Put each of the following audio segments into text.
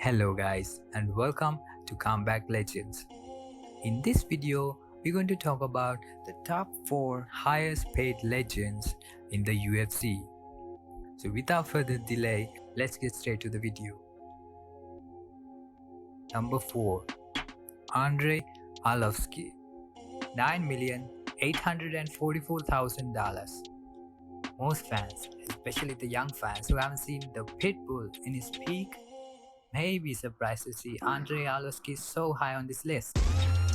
Hello guys and welcome to Combat.Legends. In this video, we're going to talk about the top 4 highest paid legends in the UFC. So without further delay, let's get straight to the video. Number 4. Andrei Arlovsky, $9,844,000. Most fans, especially the young fans who haven't seen the Pitbull in his peak, may be surprised to see Andrei Arlovsky so high on this list.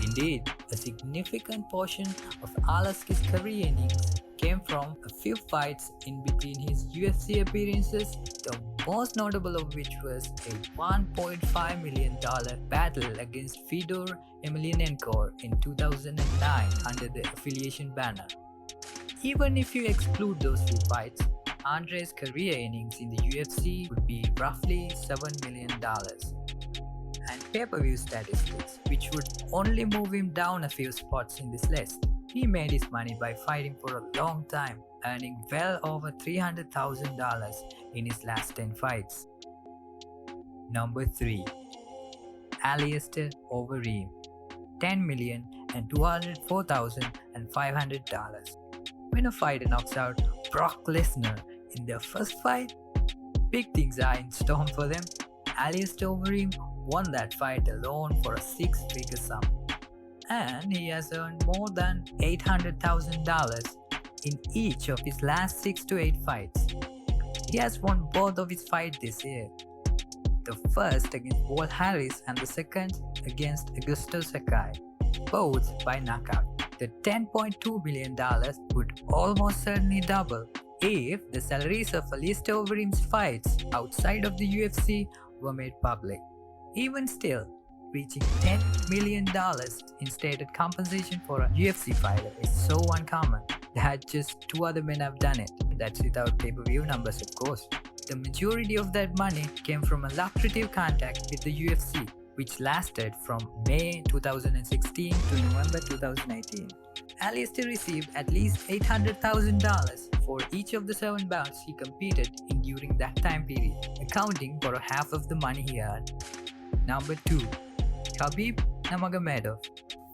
Indeed, a significant portion of Arlovsky's career innings came from a few fights in between his UFC appearances, the most notable of which was a $1.5 million battle against Fedor Emelianenko in 2009 under the affiliation banner. Even if you exclude those few fights, Andrei's career innings in the UFC would be roughly $7 million. And pay-per-view statistics, which would only move him down a few spots in this list. He made his money by fighting for a long time, earning well over $300,000 in his last 10 fights. Number 3. Alistair Overeem, $10,204,500. When a fighter knocks out Brock Lesnar in their first fight, big things are in store for them. Alistair Overeem won that fight alone for a 6-figure sum, and he has earned more than $800,000 in each of his last 6 to 8 fights. He has won both of his fights this year, the first against Walt Harris and the second against Augusto Sakai, both by knockout. The $10.2 million would almost certainly double if the salaries of Alistair Overeem's fights outside of the UFC were made public. Even still, reaching $10 million in stated compensation for a UFC fighter is so uncommon that just 2 other men have done it. That's without pay-per-view numbers, of course. The majority of that money came from a lucrative contract with the UFC, which lasted from May 2016 to November 2018. Alistair received at least $800,000 for each of the 7 bouts he competed in during that time period, accounting for half of the money he earned. Number 2. Khabib Nurmagomedov,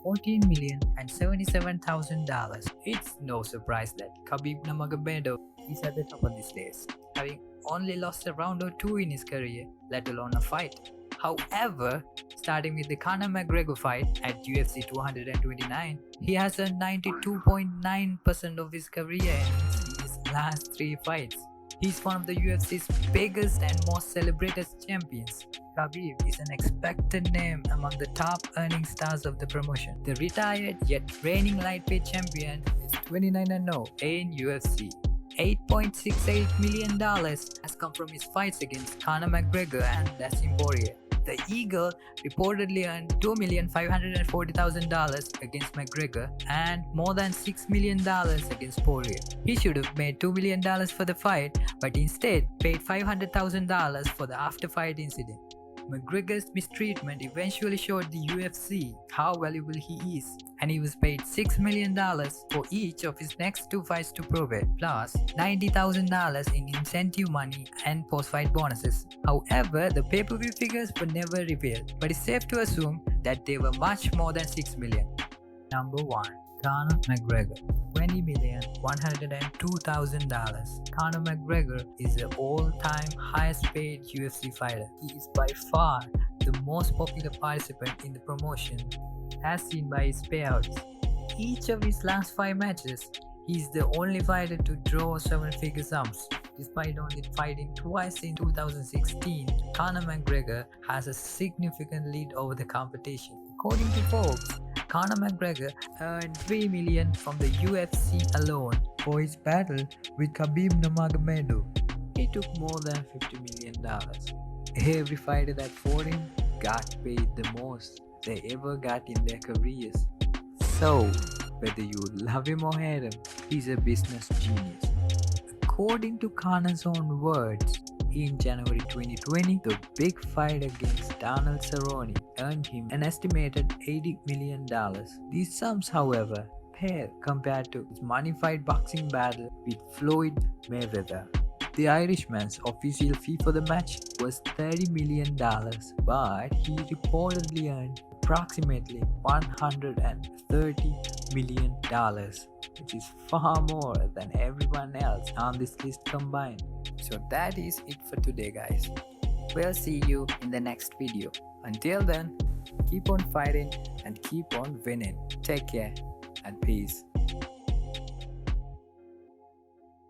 $14,077,000. It's no surprise that Khabib Nurmagomedov is at the top of this list, having only lost a round or 2 in his career, let alone a fight. However, starting with the Conor McGregor fight at UFC 229, he has earned 92.9% of his career innings in his last 3 fights. He's one of the UFC's biggest and most celebrated champions. Khabib is an expected name among the top earning stars of the promotion. The retired yet reigning lightweight champion is 29-0 in UFC. $8.68 million has come from his fights against Conor McGregor and Dustin Poirier. The Eagle reportedly earned $2,540,000 against McGregor and more than $6 million against Poirier. He should have made $2 million for the fight, but instead paid $500,000 for the after-fight incident. McGregor's mistreatment eventually showed the UFC how valuable he is, and he was paid $6 million for each of his next 2 fights to prove it, plus $90,000 in incentive money and post-fight bonuses. However, the pay-per-view figures were never revealed, but it's safe to assume that they were much more than $6 million. Number 1. Conor McGregor, $20,102,000. Conor McGregor is the all-time highest paid UFC fighter. He is by far the most popular participant in the promotion, as seen by his payouts. Each of his last 5 matches, he is the only fighter to draw 7-figure sums. Despite only fighting twice in 2016, Conor McGregor has a significant lead over the competition. According to Forbes, Conor McGregor earned $3 million from the UFC alone for his battle with Khabib Nurmagomedov. He took more than $50 million. Every fighter that fought him got paid the most they ever got in their careers. So, whether you love him or hate him, he's a business genius. According to Conor's own words, in January 2020, the big fight against Donald Cerrone earned him an estimated $80 million. These sums, however, pale compared to his money fight boxing battle with Floyd Mayweather. The Irishman's official fee for the match was $30 million, but he reportedly earned approximately $130 million, which is far more than everyone else on this list combined. So that is it for today, guys. We'll see you in the next video. Until then, keep on fighting and keep on winning. Take care and peace.